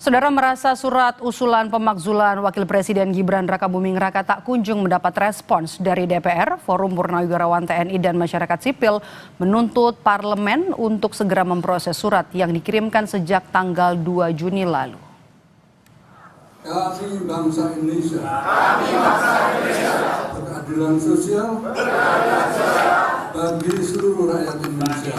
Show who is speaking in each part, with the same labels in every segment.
Speaker 1: Saudara merasa surat usulan pemakzulan Wakil Presiden Gibran Rakabuming Raka tak kunjung mendapat respons dari DPR, Forum Purnawirawan TNI dan Masyarakat Sipil menuntut parlemen untuk segera memproses surat yang dikirimkan sejak tanggal 2 Juni lalu.
Speaker 2: Kami bangsa Indonesia. Berkeadilan sosial. Bagi seluruh rakyat Indonesia.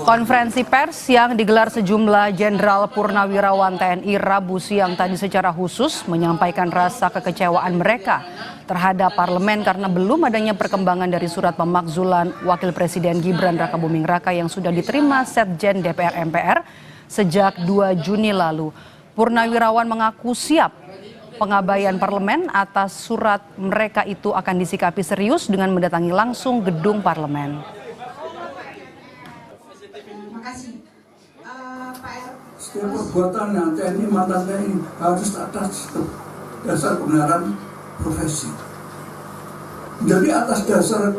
Speaker 1: Konferensi pers yang digelar sejumlah Jenderal Purnawirawan TNI Rabu siang tadi secara khusus menyampaikan rasa kekecewaan mereka terhadap parlemen karena belum adanya perkembangan dari surat pemakzulan Wakil Presiden Gibran Rakabuming Raka yang sudah diterima Setjen DPR MPR sejak 2 Juni lalu. Purnawirawan mengaku siap pengabaian parlemen atas surat mereka itu akan disikapi serius dengan mendatangi langsung gedung parlemen.
Speaker 2: Setiap perbuatan yang TNI mantan TNI harus atas dasar kebenaran profesi. Jadi atas dasar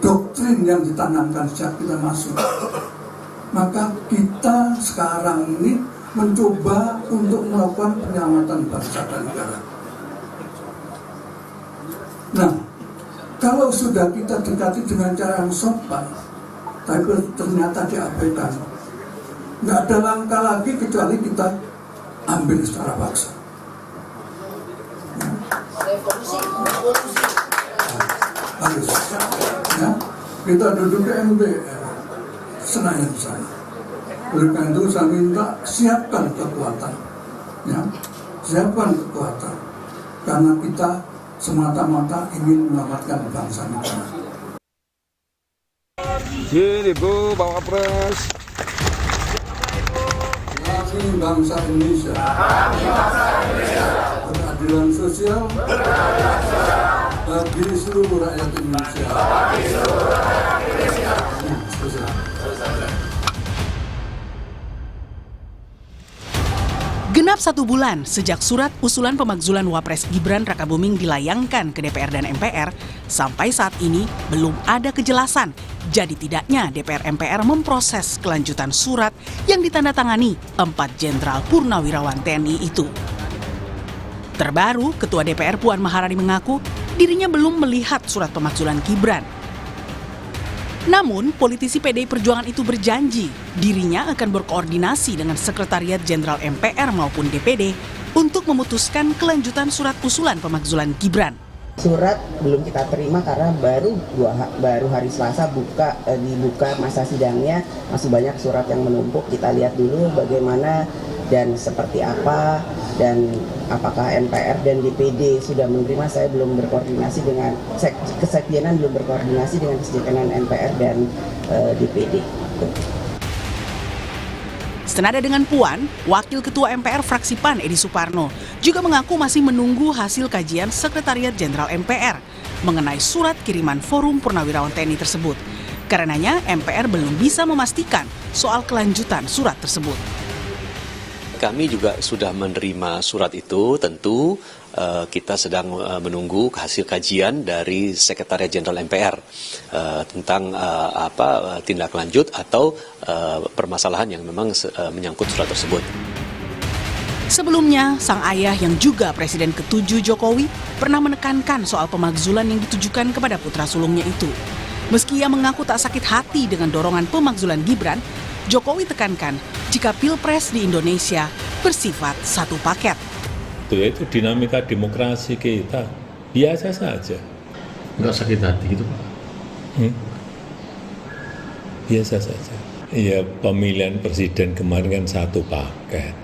Speaker 2: doktrin yang ditanamkan sejak kita masuk. Maka kita sekarang ini mencoba untuk melakukan penyelamatan bangsa dan negara. Nah, kalau sudah kita dekati dengan cara yang sopan, tapi ternyata diabaikan, nggak ada langkah lagi kecuali kita ambil secara paksa. Harus, ya, kita duduk di MPR, Senayan sana. Oleh karena itu saya minta siapkan kekuatan, ya, siapkan kekuatan, karena kita semata-mata ingin menyelamatkan bangsa negara.
Speaker 3: Sini Bu, bawa pres.
Speaker 2: Kami bangsa Indonesia. Berkeadilan sosial. Bagi seluruh rakyat Indonesia.
Speaker 4: Genap 1 bulan sejak surat usulan pemakzulan Wapres Gibran Rakabuming dilayangkan ke DPR dan MPR, sampai saat ini belum ada kejelasan. Jadi tidaknya DPR MPR memproses kelanjutan surat yang ditandatangani 4 Jenderal Purnawirawan TNI itu. Terbaru, Ketua DPR Puan Maharani mengaku dirinya belum melihat surat pemakzulan Gibran. Namun, politisi PDI Perjuangan itu berjanji dirinya akan berkoordinasi dengan Sekretariat Jenderal MPR maupun DPD untuk memutuskan kelanjutan surat usulan pemakzulan Gibran.
Speaker 5: Surat belum kita terima karena baru hari Selasa dibuka masa sidangnya, masih banyak surat yang menumpuk. Kita lihat dulu bagaimana dan seperti apa, dan apakah MPR dan DPD sudah menerima. Saya belum berkoordinasi dengan Kesekjenan, belum berkoordinasi dengan Kesekjenan MPR dan DPD.
Speaker 4: Senada dengan Puan, Wakil Ketua MPR fraksi PAN Edi Suparno juga mengaku masih menunggu hasil kajian Sekretariat Jenderal MPR mengenai surat kiriman Forum Purnawirawan TNI tersebut. Karenanya MPR belum bisa memastikan soal kelanjutan surat tersebut.
Speaker 6: Kami juga sudah menerima surat itu, tentu kita sedang menunggu hasil kajian dari Sekretariat Jenderal MPR tentang tindak lanjut atau permasalahan yang memang menyangkut surat tersebut.
Speaker 4: Sebelumnya, sang ayah yang juga Presiden ke-7 Jokowi pernah menekankan soal pemakzulan yang ditujukan kepada putra sulungnya itu. Meski ia mengaku tak sakit hati dengan dorongan pemakzulan Gibran, Jokowi tekankan jika Pilpres di Indonesia bersifat satu paket.
Speaker 7: Itu dinamika demokrasi kita, biasa saja.
Speaker 8: Nggak sakit hati gitu Pak?
Speaker 7: Biasa saja. Iya, pemilihan presiden kemarin kan satu paket.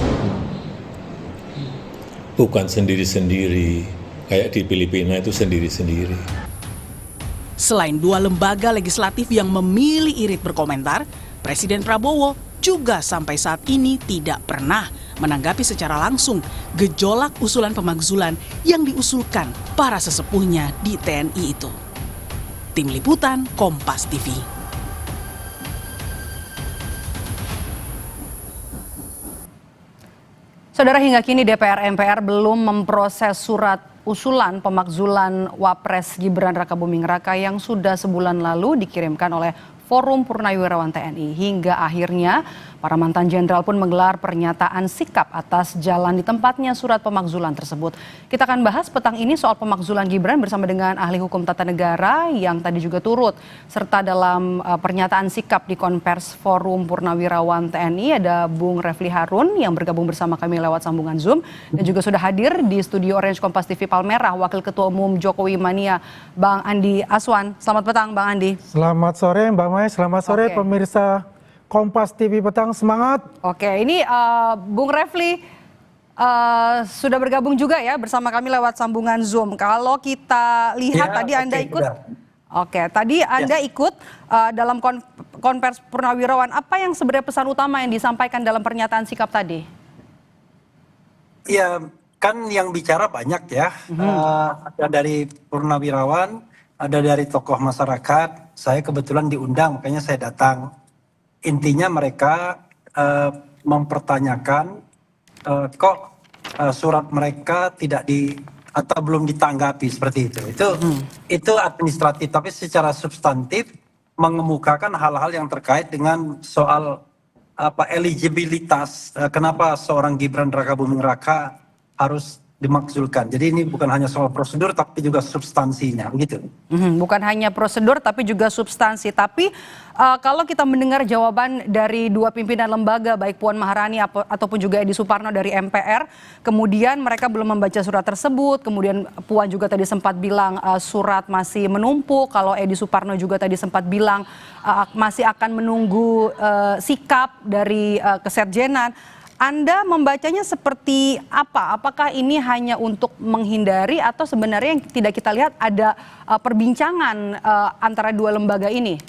Speaker 7: Bukan sendiri-sendiri, kayak di Filipina itu sendiri-sendiri.
Speaker 4: Selain 2 lembaga legislatif yang memilih irit berkomentar, Presiden Prabowo juga sampai saat ini tidak pernah menanggapi secara langsung gejolak usulan pemakzulan yang diusulkan para sesepuhnya di TNI itu. Tim Liputan Kompas TV.
Speaker 1: Saudara, hingga kini DPR MPR belum memproses surat usulan pemakzulan Wapres Gibran Rakabuming Raka yang sudah sebulan lalu dikirimkan oleh Forum Purnawirawan TNI. Hingga akhirnya para mantan jenderal pun menggelar pernyataan sikap atas jalan di tempatnya surat pemakzulan tersebut. Kita akan bahas petang ini soal pemakzulan Gibran bersama dengan ahli hukum tata negara yang tadi juga turut serta dalam pernyataan sikap di Konvers Forum Purnawirawan TNI. Ada Bung Refli Harun yang bergabung bersama kami lewat sambungan Zoom dan juga sudah hadir di studio Orange Kompas TV Palmerah Wakil Ketua Umum Jokowi Mania Bang Andi Aswan. Selamat petang Bang Andi.
Speaker 9: Selamat sore Mbak Mai, selamat sore pemirsa Kompas TV Petang, semangat.
Speaker 1: Oke, ini Bung Refli sudah bergabung juga ya bersama kami lewat sambungan Zoom. Kalau kita lihat tadi Anda ikut, tadi Anda ikut dalam Konvers Purnawirawan. Apa yang sebenarnya pesan utama yang disampaikan dalam pernyataan sikap tadi?
Speaker 10: Ya, kan yang bicara banyak ya. Ada dari Purnawirawan, ada dari tokoh masyarakat. Saya kebetulan diundang, makanya saya datang. Intinya mereka mempertanyakan kok surat mereka tidak atau belum ditanggapi seperti itu. Itu administratif, tapi secara substantif mengemukakan hal-hal yang terkait dengan soal eligibilitas. Kenapa seorang Gibran Rakabuming Raka harus dimaksudkan. Jadi ini bukan hanya soal prosedur tapi juga substansinya, begitu.
Speaker 1: Bukan hanya prosedur tapi juga substansi. Tapi kalau kita mendengar jawaban dari dua pimpinan lembaga baik Puan Maharani ataupun juga Edi Suparno dari MPR, kemudian mereka belum membaca surat tersebut. Kemudian Puan juga tadi sempat bilang surat masih menumpuk. Kalau Edi Suparno juga tadi sempat bilang masih akan menunggu sikap dari kesekjenan. Anda membacanya seperti apa? Apakah ini hanya untuk menghindari atau sebenarnya yang tidak kita lihat ada perbincangan antara dua lembaga ini?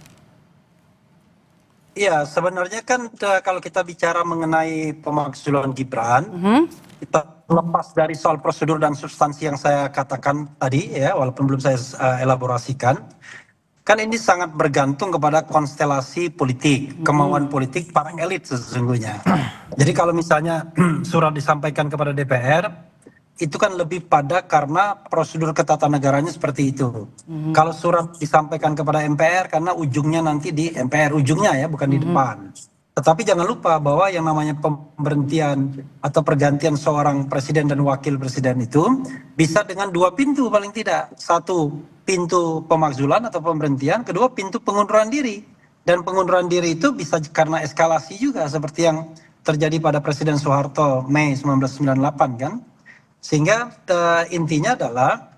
Speaker 10: Iya, sebenarnya kan kalau kita bicara mengenai pemakzulan Gibran, kita lepas dari soal prosedur dan substansi yang saya katakan tadi ya, walaupun belum saya elaborasikan. Kan ini sangat bergantung kepada konstelasi politik, kemauan politik para elit sesungguhnya. Jadi kalau misalnya surat disampaikan kepada DPR, itu kan lebih pada karena prosedur ketatanegaranya seperti itu. Kalau surat disampaikan kepada MPR karena ujungnya nanti di MPR, ujungnya ya, bukan di depan. Tetapi jangan lupa bahwa yang namanya pemberhentian atau pergantian seorang presiden dan wakil presiden itu bisa dengan dua pintu paling tidak. Satu, pintu pemakzulan atau pemberhentian. Kedua, pintu pengunduran diri. Dan pengunduran diri itu bisa karena eskalasi juga seperti yang terjadi pada Presiden Soeharto Mei 1998 kan. Sehingga intinya adalah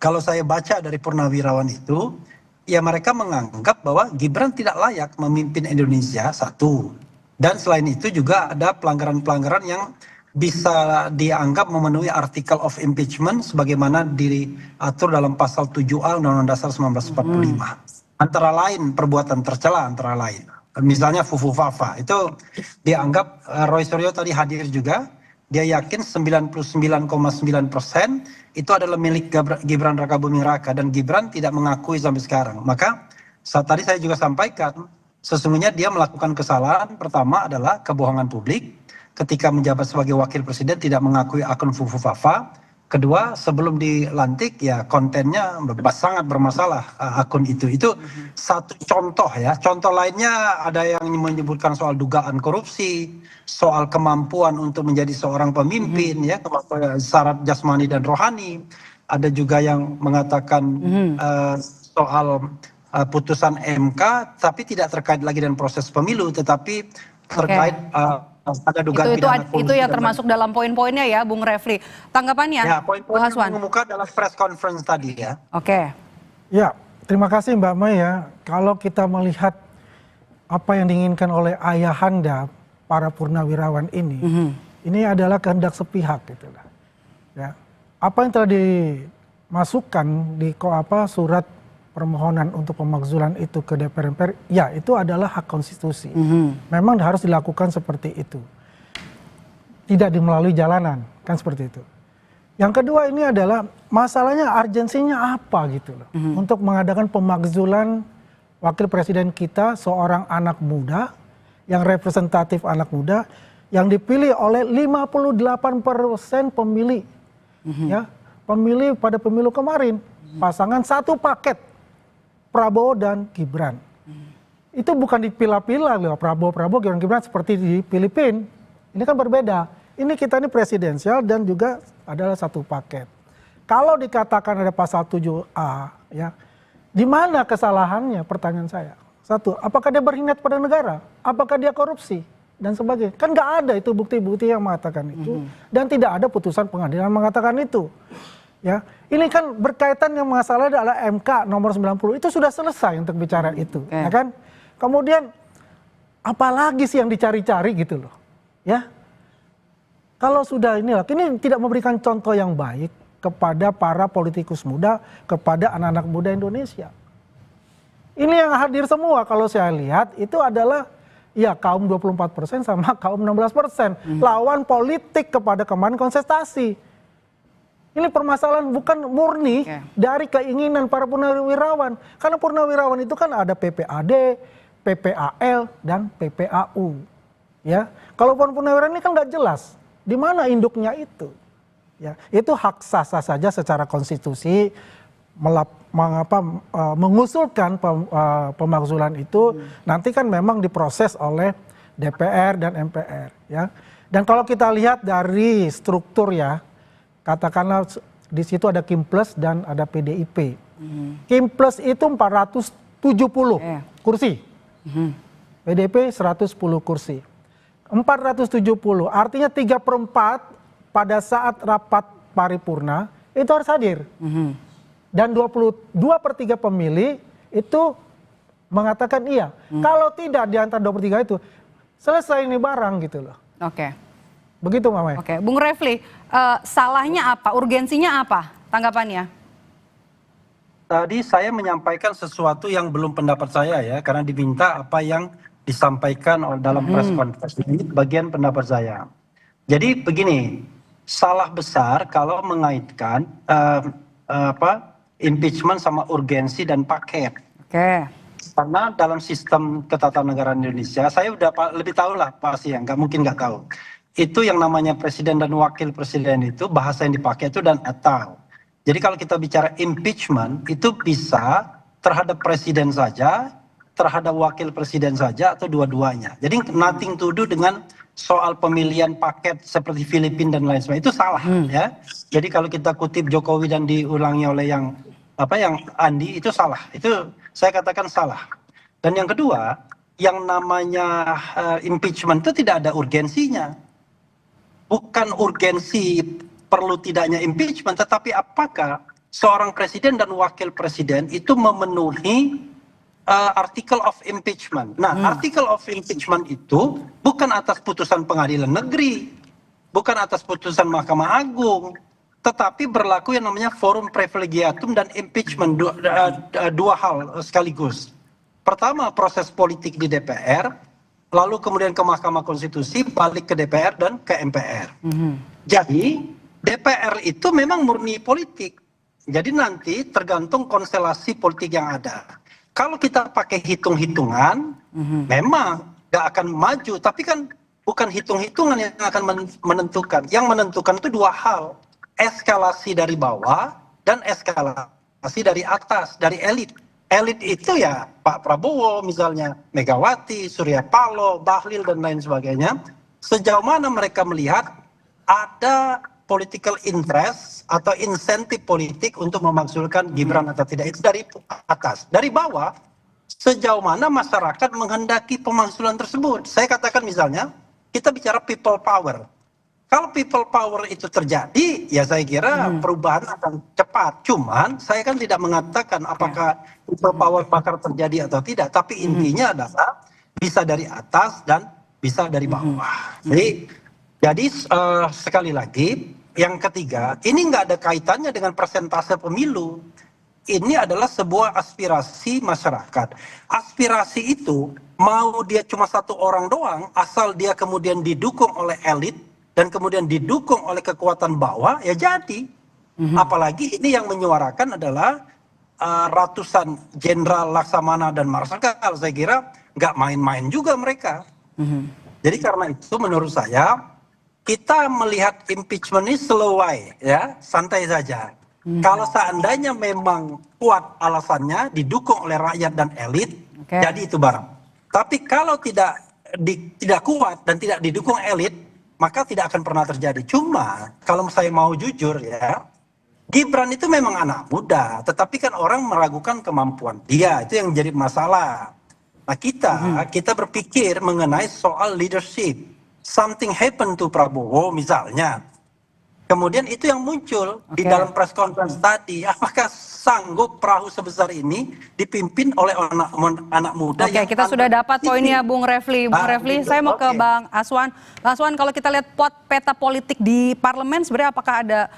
Speaker 10: kalau saya baca dari Purnawirawan itu, ya mereka menganggap bahwa Gibran tidak layak memimpin Indonesia, satu. Dan selain itu juga ada pelanggaran-pelanggaran yang bisa dianggap memenuhi artikel of impeachment sebagaimana diatur dalam pasal 7A Undang-Undang Dasar 1945. Antara lain perbuatan tercela antara lain. Misalnya Fufu Fafa itu dianggap Roy Suryo tadi hadir juga. Dia yakin 99,9% itu adalah milik Gibran Rakabuming Raka dan Gibran tidak mengakui sampai sekarang. Maka tadi saya juga sampaikan sesungguhnya dia melakukan kesalahan. Pertama adalah kebohongan publik ketika menjabat sebagai wakil presiden tidak mengakui akun Fufu Fafa. Kedua, sebelum dilantik ya kontennya sangat bermasalah akun itu. Itu satu contoh ya. Contoh lainnya ada yang menyebutkan soal dugaan korupsi, soal kemampuan untuk menjadi seorang pemimpin ya, syarat jasmani dan rohani. Ada juga yang mengatakan soal putusan MK tapi tidak terkait lagi dengan proses pemilu tetapi terkait ada dugaan
Speaker 1: itu yang termasuk dalam poin-poinnya ya Bung Refli. Tanggapannya
Speaker 10: ya, poin-poin yang mengemuka dalam press conference tadi ya.
Speaker 9: Ya, terima kasih Mbak Mai ya. Kalau kita melihat apa yang diinginkan oleh ayahanda para purnawirawan ini adalah kehendak sepihak gitu lah. Ya. Apa yang telah dimasukkan di surat permohonan untuk pemakzulan itu ke DPR MPR, ya itu adalah hak konstitusi. Memang harus dilakukan seperti itu. Tidak melalui jalanan, kan seperti itu. Yang kedua ini adalah masalahnya urgensinya apa gitu loh. Untuk mengadakan pemakzulan wakil presiden kita, seorang anak muda, yang representatif anak muda, yang dipilih oleh 58% pemilih. Ya, pemilih pada pemilu kemarin. Pasangan satu paket, Prabowo dan Gibran. Itu bukan dipilah-pilah loh, Prabowo, Gibran seperti di Filipina. Ini kan berbeda. Ini kita ini presidensial dan juga adalah satu paket. Kalau dikatakan ada pasal 7A, ya, di mana kesalahannya? Pertanyaan saya. Satu, apakah dia berkhianat pada negara? Apakah dia korupsi? Dan sebagainya. Kan nggak ada itu bukti-bukti yang mengatakan itu. Dan tidak ada putusan pengadilan yang mengatakan itu. Ya, ini kan berkaitan yang masalah adalah MK nomor 90. Itu sudah selesai untuk bicara itu. Ya kan? Kemudian, apalagi sih yang dicari-cari gitu loh. Ya, kalau sudah inilah, ini tidak memberikan contoh yang baik kepada para politikus muda, kepada anak-anak muda Indonesia. Ini yang hadir semua kalau saya lihat itu adalah ya kaum 24% sama kaum 16%. Lawan politik kepada kemarin kontestasi. Ini permasalahan bukan murni dari keinginan para purnawirawan. Karena purnawirawan itu kan ada PPAD, PPAL, dan PPAU. Ya, kalau purnawirawan ini kan nggak jelas di mana induknya itu. Ya, itu hak sah-sah saja secara konstitusi mengusulkan pemakzulan itu nanti kan memang diproses oleh DPR dan MPR. Ya, dan kalau kita lihat dari struktur ya, katakanlah di situ ada Kim Plus dan ada PDIP. Kim Plus itu 470 kursi. PDIP 110 kursi. 470 artinya 3/4 pada saat rapat paripurna itu harus hadir. Dan 22/3 pemilih itu mengatakan iya. Kalau tidak di antara 23 itu selesai ini barang gitu loh.
Speaker 1: Oke.
Speaker 9: Begitu Mama.
Speaker 1: Oke, Bung Refli, salahnya apa? Urgensinya apa? Tanggapannya?
Speaker 10: Tadi saya menyampaikan sesuatu yang belum pendapat saya ya, karena diminta apa yang disampaikan dalam press conference. Ini bagian pendapat saya. Jadi begini, salah besar kalau mengaitkan impeachment sama urgensi dan paket.
Speaker 1: Oke.
Speaker 10: Karena dalam sistem ketatanegaraan Indonesia, saya udah lebih tahu lah pasti ya, nggak mungkin nggak tahu. Itu yang namanya presiden dan wakil presiden itu bahasa yang dipakai itu dan atau. Jadi kalau kita bicara impeachment itu bisa terhadap presiden saja, terhadap wakil presiden saja atau dua-duanya. Jadi nothing to do dengan soal pemilihan paket seperti Filipina dan lain sebagainya itu salah ya. Jadi kalau kita kutip Jokowi dan diulangi oleh yang Andi itu salah. Itu saya katakan salah. Dan yang kedua, yang namanya impeachment itu tidak ada urgensinya. Bukan urgensi perlu tidaknya impeachment, tetapi apakah seorang presiden dan wakil presiden itu memenuhi article of impeachment. Nah, article of impeachment itu bukan atas putusan pengadilan negeri, bukan atas putusan Mahkamah Agung, tetapi berlaku yang namanya forum privilegiatum dan impeachment, dua hal sekaligus. Pertama, proses politik di DPR, lalu kemudian ke Mahkamah Konstitusi, balik ke DPR dan ke MPR. Jadi DPR itu memang murni politik. Jadi nanti tergantung konstelasi politik yang ada. Kalau kita pakai hitung-hitungan, memang gak akan maju. Tapi kan bukan hitung-hitungan yang akan menentukan. Yang menentukan itu dua hal. Eskalasi dari bawah dan eskalasi dari atas, dari elit. Elit itu ya Pak Prabowo misalnya, Megawati, Surya Paloh, Bahlil dan lain sebagainya. Sejauh mana mereka melihat ada political interest atau insentif politik untuk memakzulkan Gibran atau tidak. Itu dari atas. Dari bawah, sejauh mana masyarakat menghendaki pemakzulan tersebut. Saya katakan misalnya, kita bicara people power. Kalau people power itu terjadi, ya saya kira perubahan akan cepat. Cuman saya kan tidak mengatakan apakah people power bakal terjadi atau tidak. Tapi intinya adalah bisa dari atas dan bisa dari bawah. Jadi sekali lagi, yang ketiga, ini nggak ada kaitannya dengan persentase pemilu. Ini adalah sebuah aspirasi masyarakat. Aspirasi itu mau dia cuma satu orang doang, asal dia kemudian didukung oleh elit, dan kemudian didukung oleh kekuatan bawah, ya jadi. Apalagi ini yang menyuarakan adalah ratusan jenderal Laksamana dan Marsikal. Saya kira nggak main-main juga mereka. Jadi karena itu menurut saya, kita melihat impeachment ini slow way, ya, santai saja. Kalau seandainya memang kuat alasannya, didukung oleh rakyat dan elit, jadi itu barang. Tapi kalau tidak kuat dan tidak didukung elit, maka tidak akan pernah terjadi. Cuma kalau saya mau jujur ya, Gibran itu memang anak muda, tetapi kan orang meragukan kemampuan dia, itu yang jadi masalah. Nah kita berpikir mengenai soal leadership. Something happen to Prabowo misalnya. Kemudian itu yang muncul di dalam press conference tadi. Apakah sanggup perahu sebesar ini dipimpin oleh anak muda?
Speaker 1: Oke, kita sudah dapat poinnya Bung Refli. Bung Refli, saya mau ke Bang Aswan. Bang Aswan, kalau kita lihat peta politik di parlemen, sebenarnya apakah ada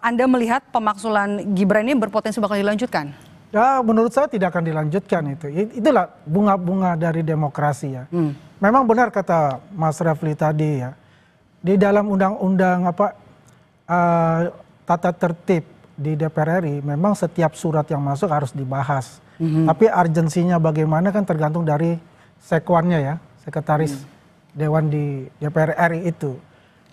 Speaker 1: Anda melihat pemakzulan Gibran ini berpotensi bakal dilanjutkan?
Speaker 9: Ya, menurut saya tidak akan dilanjutkan itu. Itulah bunga-bunga dari demokrasi ya. Memang benar kata Mas Refli tadi ya. Di dalam undang-undang tata tertib di DPR RI memang setiap surat yang masuk harus dibahas. Tapi urgensinya bagaimana kan tergantung dari sekwannya ya, sekretaris dewan di DPR RI itu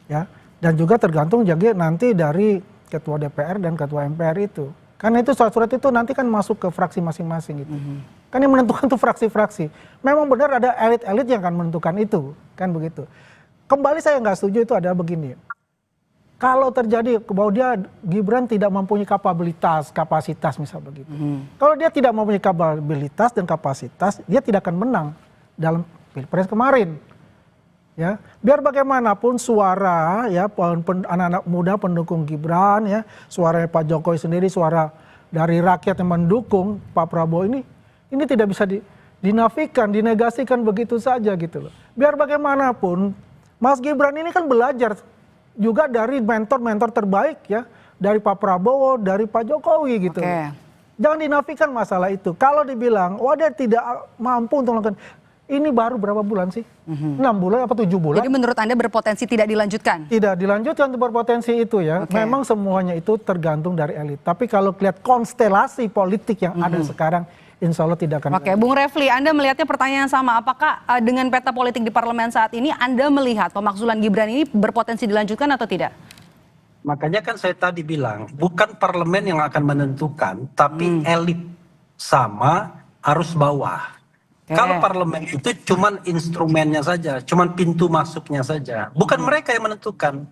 Speaker 9: ya. Dan juga tergantung juga nanti dari ketua DPR dan ketua MPR itu. Karena itu surat-surat itu nanti kan masuk ke fraksi masing-masing gitu. Kan yang menentukan tuh fraksi-fraksi. Memang benar ada elit-elit yang akan menentukan itu, kan begitu. Kembali saya nggak setuju itu adalah begini. Kalau terjadi bahwa Gibran tidak mempunyai kapasitas misal begitu. Kalau dia tidak mempunyai kapabilitas dan kapasitas, dia tidak akan menang dalam Pilpres kemarin. Ya, biar bagaimanapun suara ya anak-anak muda pendukung Gibran ya, suara Pak Jokowi sendiri, suara dari rakyat yang mendukung Pak Prabowo ini tidak bisa dinafikan, dinegasikan begitu saja gitu loh. Biar bagaimanapun Mas Gibran ini kan belajar juga dari mentor-mentor terbaik ya, dari Pak Prabowo, dari Pak Jokowi gitu. Jangan dinafikan masalah itu. Kalau dibilang, wah dia tidak mampu untuk melakukan, ini baru berapa bulan sih? 6 bulan apa 7 bulan?
Speaker 1: Jadi menurut Anda berpotensi tidak dilanjutkan? Tidak
Speaker 9: dilanjutkan untuk berpotensi itu ya. Memang semuanya itu tergantung dari elit. Tapi kalau lihat konstelasi politik yang ada sekarang, insya Allah tidak akan.
Speaker 1: Oke, Bung Refli, Anda melihatnya pertanyaan sama. Apakah dengan peta politik di parlemen saat ini, Anda melihat pemakzulan Gibran ini berpotensi dilanjutkan atau tidak?
Speaker 10: Makanya kan saya tadi bilang, bukan parlemen yang akan menentukan, tapi elit sama arus bawah. Kalau parlemen itu cuman instrumennya saja, cuman pintu masuknya saja. Bukan mereka yang menentukan.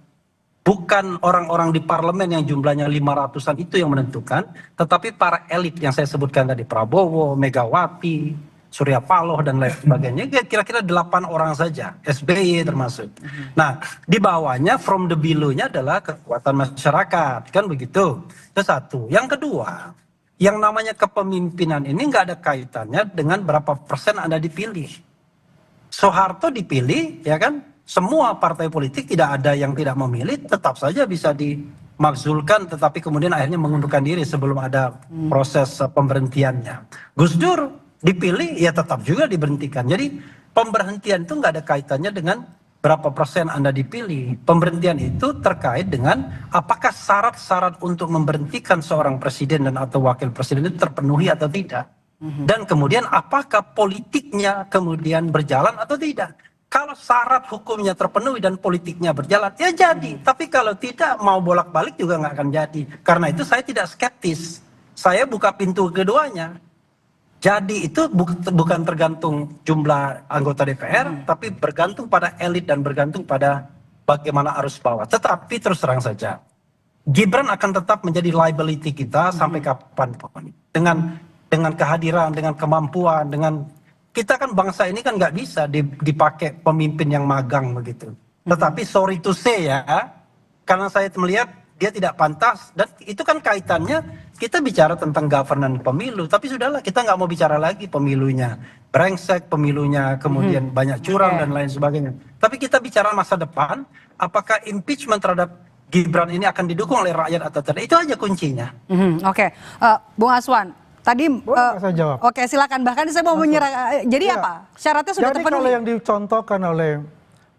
Speaker 10: Bukan orang-orang di parlemen yang jumlahnya 500-an itu yang menentukan, tetapi para elit yang saya sebutkan tadi, Prabowo, Megawati, Surya Paloh dan lain sebagainya, kira-kira 8 orang saja, SBY termasuk. Nah, di bawahnya from the below-nya adalah kekuatan masyarakat, kan begitu. Itu satu. Yang kedua, yang namanya kepemimpinan ini nggak ada kaitannya dengan berapa persen Anda dipilih. Soeharto dipilih, ya kan? Semua partai politik tidak ada yang tidak memilih, tetap saja bisa dimakzulkan, tetapi kemudian akhirnya mengundurkan diri sebelum ada proses pemberhentiannya. Gus Dur dipilih, ya tetap juga diberhentikan. Jadi pemberhentian itu nggak ada kaitannya dengan berapa persen Anda dipilih. Pemberhentian itu terkait dengan apakah syarat-syarat untuk memberhentikan seorang presiden dan atau wakil presiden itu terpenuhi atau tidak. Dan kemudian apakah politiknya kemudian berjalan atau tidak. Kalau syarat hukumnya terpenuhi dan politiknya berjalan, ya jadi. Tapi kalau tidak, mau bolak-balik juga nggak akan jadi. Karena itu saya tidak skeptis. Saya buka pintu keduanya. Jadi itu bukan tergantung jumlah anggota DPR, tapi bergantung pada elit dan bergantung pada bagaimana arus bawah. Tetapi terus terang saja, Gibran akan tetap menjadi liability kita sampai kapanpun. Dengan kehadiran, dengan kemampuan, dengan kita kan bangsa ini kan nggak bisa dipakai pemimpin yang magang begitu. Tetapi sorry to say ya, karena saya melihat dia tidak pantas dan itu kan kaitannya kita bicara tentang governance pemilu, tapi sudahlah kita nggak mau bicara lagi pemilunya brengsek, pemilunya kemudian banyak curang dan lain sebagainya. Tapi kita bicara masa depan, apakah impeachment terhadap Gibran ini akan didukung oleh rakyat atau tidak? Itu aja kuncinya.
Speaker 1: Bung Aswan, tadi
Speaker 9: saya jawab.
Speaker 1: Oke, silakan. Bahkan saya mau menyerah. Jadi apa? Syaratnya sudah terpenuhi.
Speaker 9: Jadi kalau yang dicontohkan oleh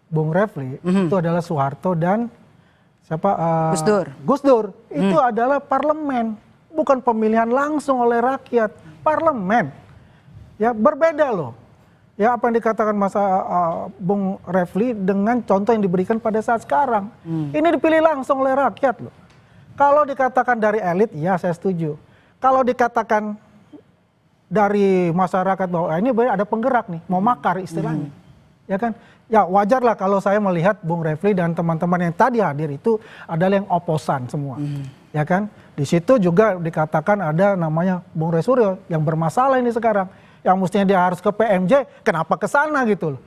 Speaker 9: Bung Refli itu adalah Soeharto dan siapa? Gus Dur. Itu adalah parlemen, bukan pemilihan langsung oleh rakyat. Parlemen. Ya, berbeda loh. ya apa yang dikatakan Bung Refli dengan contoh yang diberikan pada saat sekarang. Ini dipilih langsung oleh rakyat loh. Kalau dikatakan dari elit, ya saya setuju. Kalau dikatakan dari masyarakat bahwa ini ada penggerak nih, mau makar istilahnya, ya kan? Ya wajar lah kalau saya melihat Bung Refli dan teman-teman yang tadi hadir itu adalah yang oposan semua, ya kan? Di situ juga dikatakan ada namanya Bung Roy Suryo yang bermasalah ini sekarang, yang mestinya dia harus ke PMJ, kenapa ke sana gitu loh?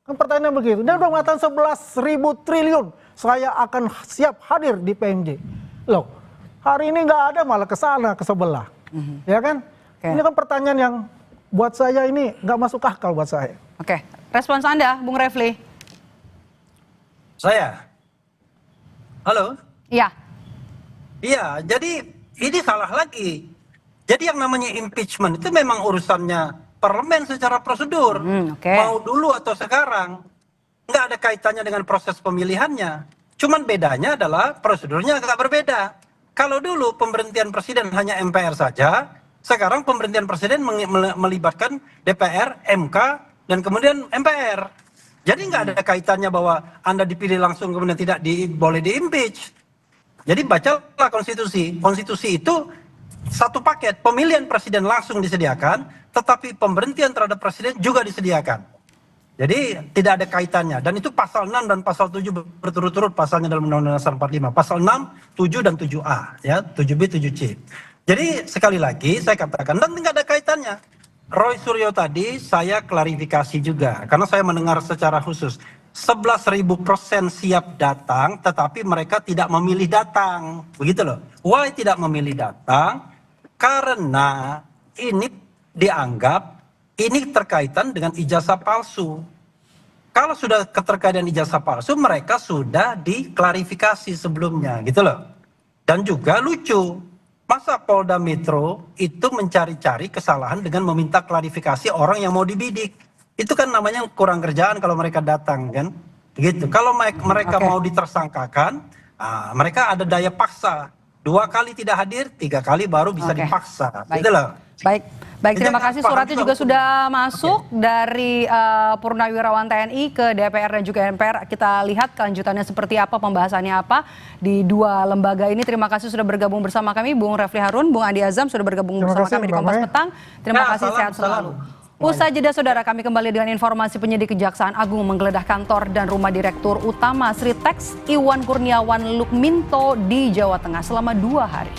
Speaker 9: Kan pertanyaan begitu. Dia udah mengatakan 11.000 triliun, saya akan siap hadir di PMJ. Loh, hari ini nggak ada malah ke sana, ke sebelah, ya kan? Ini kan pertanyaan yang buat saya ini nggak masuk akal buat saya.
Speaker 1: Oke, respons Anda, Bung Refli?
Speaker 10: Saya? Halo?
Speaker 1: Iya.
Speaker 10: Iya, jadi ini salah lagi. Jadi yang namanya impeachment itu memang urusannya parlemen secara prosedur. Mau dulu atau sekarang. Nggak ada kaitannya dengan proses pemilihannya. Cuman bedanya adalah prosedurnya agak berbeda. Kalau dulu pemberhentian presiden hanya MPR saja, sekarang pemberhentian presiden melibatkan DPR, MK, dan kemudian MPR. Jadi nggak ada kaitannya bahwa Anda dipilih langsung kemudian tidak boleh di-impeach. Jadi bacalah konstitusi. Konstitusi itu satu paket. Pemilihan presiden langsung disediakan, tetapi pemberhentian terhadap presiden juga disediakan. Jadi tidak ada kaitannya. Dan itu pasal 6 dan pasal 7 berturut-turut pasalnya dalam Undang-Undang Dasar 45. Pasal 6, 7, dan 7A. Ya, 7B, 7C. Jadi sekali lagi saya katakan, dan tidak ada kaitannya. Roy Suryo tadi saya klarifikasi juga, karena saya mendengar secara khusus. 11.000% siap datang, tetapi mereka tidak memilih datang. Begitu loh. Why tidak memilih datang? Karena ini dianggap ini terkaitan dengan ijazah palsu. Kalau sudah keterkaitan ijazah palsu, mereka sudah diklarifikasi sebelumnya, gitu loh. Dan juga lucu. Masa Polda Metro itu mencari-cari kesalahan dengan meminta klarifikasi orang yang mau dibidik. Itu kan namanya kurang kerjaan kalau mereka datang kan. Gitu. Kalau mereka mau ditersangkakan, mereka ada daya paksa. 2 kali tidak hadir, 3 kali baru bisa dipaksa.
Speaker 1: Baik.
Speaker 10: Gitu loh.
Speaker 1: Baik, terima kasih. Suratnya juga sudah masuk dari Purnawirawan TNI ke DPR dan juga MPR. Kita lihat kelanjutannya seperti apa, pembahasannya apa di 2 lembaga ini. Terima kasih sudah bergabung bersama kami, Bung Refli Harun, Bung Andi Azam sudah bergabung bersama kami di Kompas Petang. Terima kasih, sehat selalu. Usai jeda saudara, kami kembali dengan informasi penyidik Kejaksaan Agung menggeledah kantor dan rumah Direktur Utama Sritex Iwan Kurniawan Lukminto di Jawa Tengah selama 2 hari.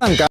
Speaker 3: Angka